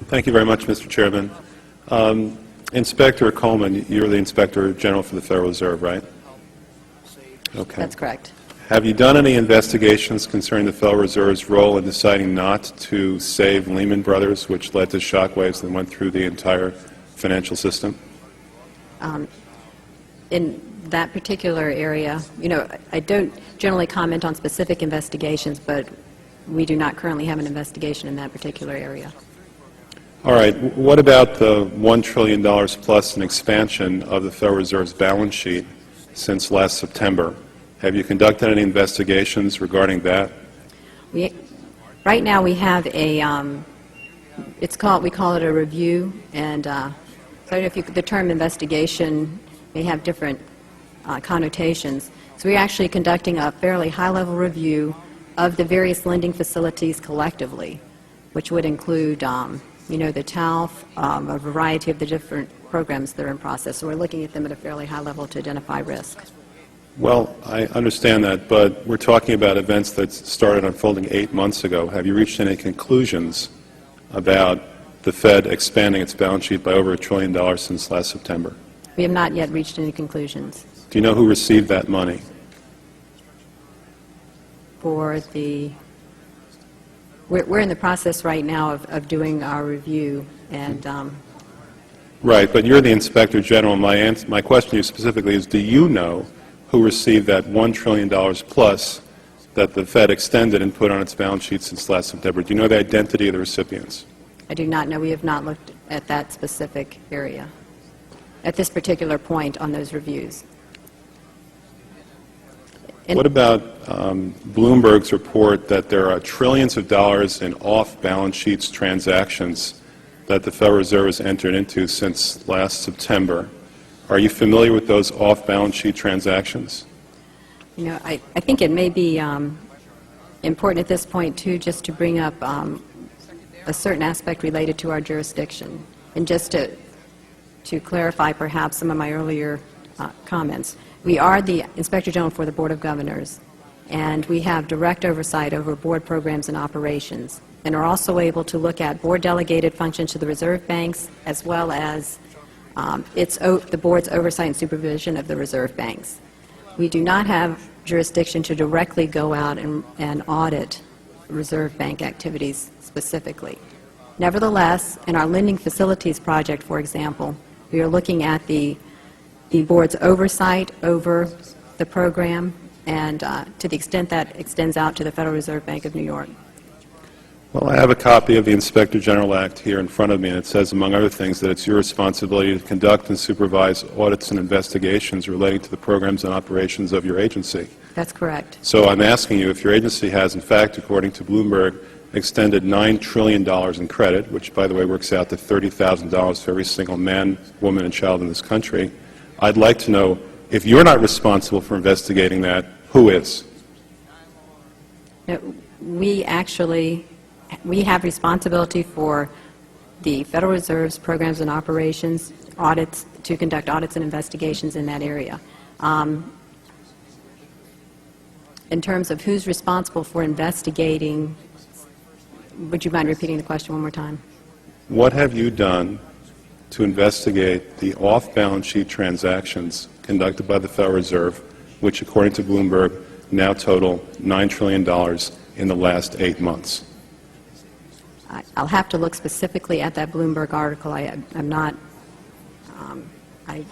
Thank you very much, Mr. Chairman. Inspector Coleman, you're the Inspector General for the Federal Reserve, right? Okay. That's correct. Have you done any investigations concerning the Federal Reserve's role in deciding not to save Lehman Brothers, which led to shockwaves that went through the entire financial system? In that particular area, I don't generally comment on specific investigations, but we do not currently have an investigation in that particular area. All right. What about the $1 trillion plus in expansion of the Federal Reserve's balance sheet since last September? Have you conducted any investigations regarding that? Right now we have a, we call it a review, and I don't know if the term investigation may have different connotations. So we're actually conducting a fairly high-level review of the various lending facilities collectively, which would include, the TALF, a variety of the different programs that are in process. So we're looking at them at a fairly high level to identify risk. Well, I understand that, but we're talking about events that started unfolding 8 months ago. Have you reached any conclusions about the Fed expanding its balance sheet by over $1 trillion since last September? We have not yet reached any conclusions. Do you know who received that money? For the, we're in the process right now of doing our review, and Right, but you're the Inspector General. My question to you specifically is, do you know who received that $1 trillion plus that the Fed extended and put on its balance sheet since last September? Do you know the identity of the recipients? I do not know. We have not looked at that specific area at this particular point on those reviews. What about Bloomberg's report that there are trillions of dollars in off-balance sheets transactions that the Federal Reserve has entered into since last September? Are you familiar with those off-balance sheet transactions? I think it may be important at this point, too, just to bring up a certain aspect related to our jurisdiction. And just to clarify perhaps some of my earlier comments. We are the Inspector General for the Board of Governors, and we have direct oversight over board programs and operations, and are also able to look at board-delegated functions to the reserve banks, as well as the board's oversight and supervision of the reserve banks. We do not have jurisdiction to directly go out and audit reserve bank activities specifically. Nevertheless, in our lending facilities project, for example, we are looking at the board's oversight over the program, and to the extent that extends out to the Federal Reserve Bank of New York. Well, I have a copy of the Inspector General Act here in front of me, and it says, among other things, that it's your responsibility to conduct and supervise audits and investigations relating to the programs and operations of your agency. That's correct. So I'm asking you if your agency has, in fact, according to Bloomberg, extended $9 trillion in credit, which, by the way, works out to $30,000 for every single man, woman, and child in this country. I'd like to know, if you're not responsible for investigating that, who is? We have responsibility for the Federal Reserve's programs and operations, audits, to conduct audits and investigations in that area. In terms of who's responsible for investigating, would you mind repeating the question one more time? What have you done to investigate the off-balance sheet transactions conducted by the Federal Reserve, which, according to Bloomberg, now total $9 trillion in the last 8 months? I'll have to look specifically at that Bloomberg article. I'm not, I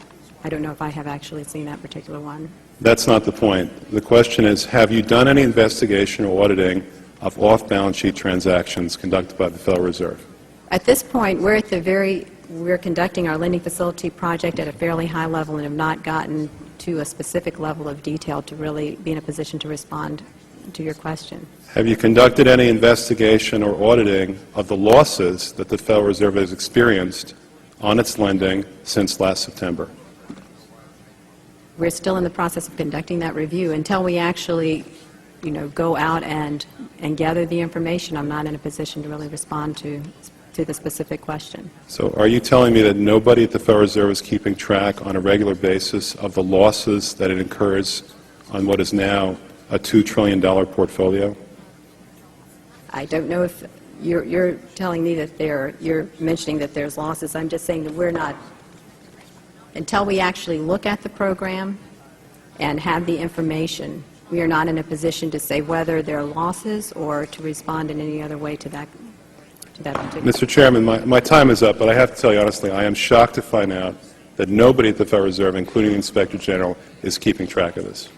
don't know if I have actually seen that particular one. That's not the point. The question is, have you done any investigation or auditing of off-balance sheet transactions conducted by the Federal Reserve? At this point, we're conducting our lending facility project at a fairly high level and have not gotten to a specific level of detail to really be in a position to respond to your question. Have you conducted any investigation or auditing of the losses that the Federal Reserve has experienced on its lending since last September? We're still in the process of conducting that review. Until we actually, go out and gather the information, I'm not in a position to really respond to the specific question. So are you telling me that nobody at the Federal Reserve is keeping track on a regular basis of the losses that it incurs on what is now a $2 trillion portfolio? I don't know if you're telling me that you're mentioning that there's losses. I'm just saying that we're not, until we actually look at the program and have the information, we are not in a position to say whether there are losses or to respond in any other way to that particular. Mr. Chairman, my time is up, but I have to tell you honestly, I am shocked to find out that nobody at the Federal Reserve, including the Inspector General, is keeping track of this.